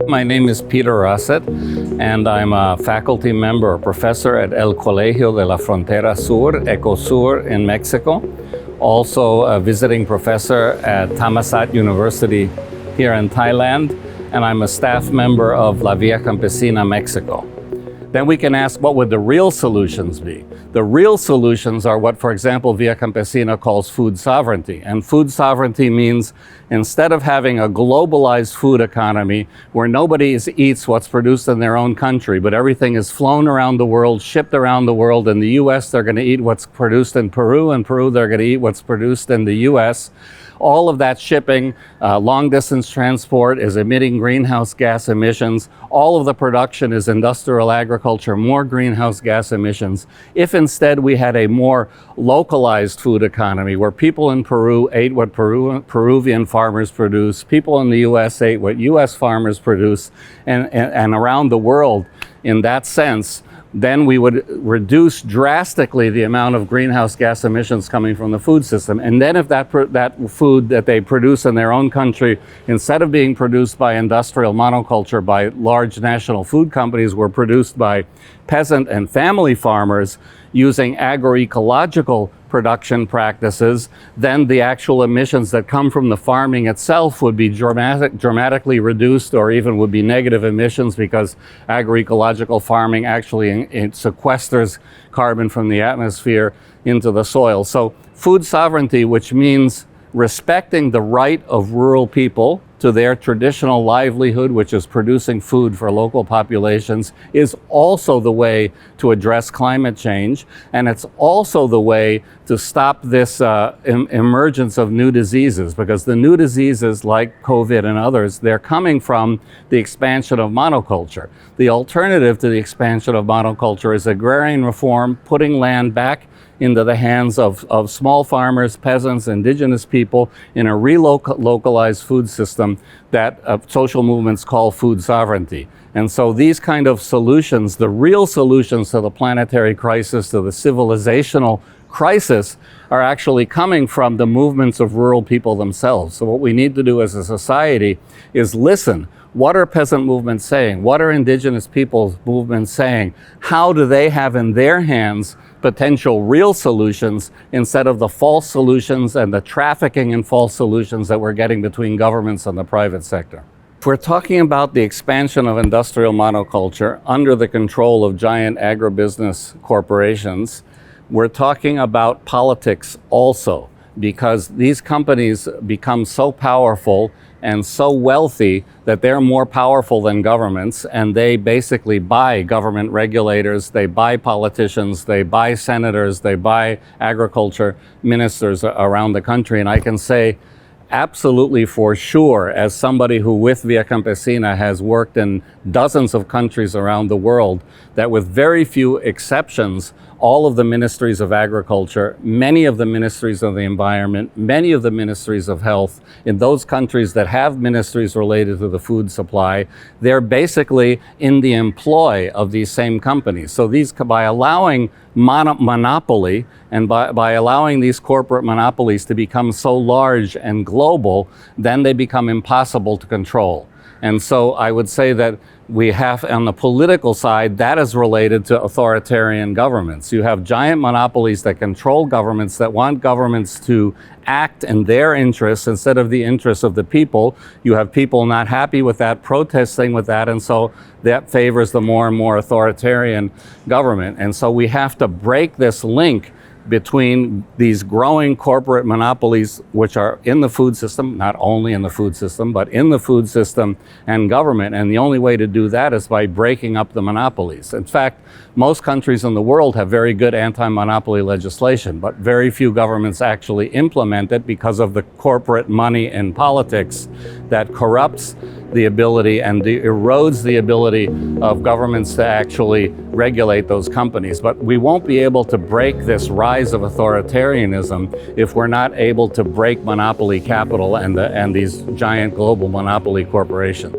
My name is Peter Rosset, and I'm a faculty member, a professor at el Colegio de la Frontera Sur, ECOSUR in Mexico. Also a visiting professor at Thammasat University here in Thailand, and I'm a staff member of La Via Campesina, Mexico. Then we can ask, what would the real solutions be? The real solutions are what, for example, Via Campesina calls food sovereignty. And food sovereignty means instead of having a globalized food economy where nobody eats what's produced in their own country, but everything is flown around the world, shipped around the world. In the US, they're going to eat what's produced in Peru. In Peru, they're going to eat what's produced in the US. All of that shipping, long distance transport is emitting greenhouse gas emissions. All of the production is industrial agriculture, more greenhouse gas emissions. If instead we had a more localized food economy where people in Peru ate what Peruvian farmers produce, people in the US ate what US farmers produce, and around the world in that sense, then we would reduce drastically the amount of greenhouse gas emissions coming from the food system. And then if that food that they produce in their own country, instead of being produced by industrial monoculture by large national food companies, were produced by peasant and family farmers using agroecological production practices, then the actual emissions that come from the farming itself would be dramatically reduced, or even would be negative emissions, because agroecological farming actually it sequesters carbon from the atmosphere into the soil. So food sovereignty, which means respecting the right of rural people to their traditional livelihood, which is producing food for local populations, is also the way to address climate change. And it's also the way to stop this emergence of new diseases, because the new diseases like COVID and others, they're coming from the expansion of monoculture. The alternative to the expansion of monoculture is agrarian reform, putting land back into the hands of small farmers, peasants, indigenous people in a localized food system that social movements call food sovereignty. And so these kind of solutions, the real solutions to the planetary crisis, to the civilizational crisis, are actually coming from the movements of rural people themselves. So what we need to do as a society is listen. What are peasant movements saying? What are indigenous peoples movements saying? How do they have in their hands potential real solutions instead of the false solutions and the trafficking in false solutions that we're getting between governments and the private sector? If we're talking about the expansion of industrial monoculture under the control of giant agribusiness corporations, we're talking about politics also, because these companies become so powerful and so wealthy that they're more powerful than governments, and they basically buy government regulators, they buy politicians, they buy senators, they buy agriculture ministers around the country. And I can say absolutely for sure, as somebody who with Via Campesina has worked in dozens of countries around the world, that with very few exceptions, all of the ministries of agriculture, many of the ministries of the environment, many of the ministries of health, in those countries that have ministries related to the food supply, they're basically in the employ of these same companies. So these, by allowing monopoly and by allowing these corporate monopolies to become so large and global, then they become impossible to control. And so I would say that we have, on the political side, that is related to authoritarian governments. You have giant monopolies that control governments, that want governments to act in their interests instead of the interests of the people. You have people not happy with that, protesting with that, and so that favors the more and more authoritarian government. And so we have to break this link between these growing corporate monopolies, which are in the food system, not only in the food system, but in the food system and government. And the only way to do that is by breaking up the monopolies. In fact, most countries in the world have very good anti-monopoly legislation, but very few governments actually implement it because of the corporate money and politics that corrupts the ability and erodes the ability of governments to actually regulate those companies. But we won't be able to break this rise of authoritarianism if we're not able to break monopoly capital and these giant global monopoly corporations.